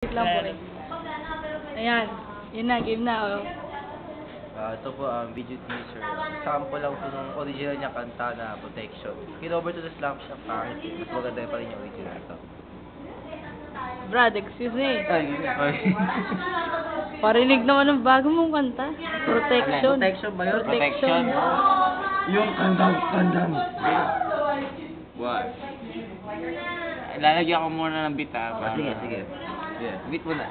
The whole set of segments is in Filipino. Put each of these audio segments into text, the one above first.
Wait lang po. Ayan. Yun na, game na. Oh. Ito po ang video teaser. Sample lang po ng original niya kanta na Protection. Kinover to the Slam siya, pangit. Mas maganda pa rin yung original ito. Brad, excuse me. Ay. Parinig naman ng bago mong kanta. Protection. Protection ba yun? Protection. Yung kandang. What? Lalagyan ko muna ng beat Ah, sige. Yeah. Beat mo na.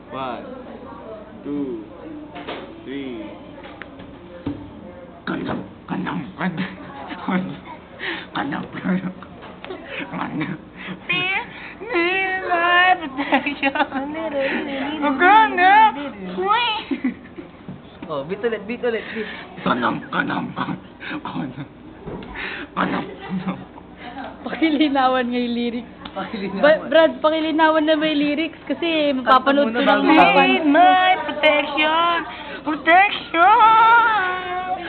1, 2, 3. Kanang. Oh, beat ulit. Kanang. Pakilinawan nga yung lyrics. Pakilinawan. Brad, pakilinawan na may lyrics kasi mapapanood ko lang bago. mga Need my protection.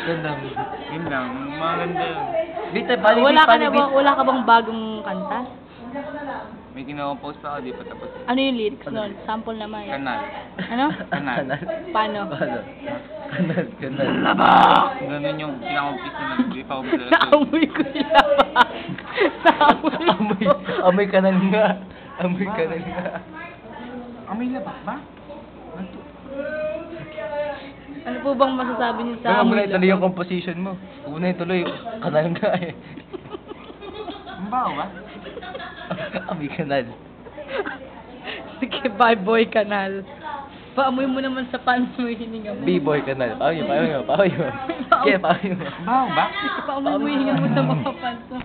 Kandang. Yun lang, maganda yun. Beat, Wala ka bang bagong kanta? May kinocompose pa ako, di pa tapos. Ano yung lyrics nun? Sample naman. Kanal. Ano? Kanal. Paano? Kanal. Labak! Ganun yung kinocompose na di pa ako maglalagay. Naamoy ko yung labak. Naamoy ko. Amoy kanal nga. Amoy labak ba? Ano po bang masasabi niyo sa Kaya mo na amoy ituloy yung labak? composition mo. Huwag na ituloy. Kanal nga eh. Ang baho ba? Amoy kanal. Sige, bye boy kanal. Paamoy mo naman sa pants mo yung hininga mo. B-boy kanal. Paoy mo. Sige, paoy mo. Baho ba? Paamoy mo yung hininga mo sa mga pants mo.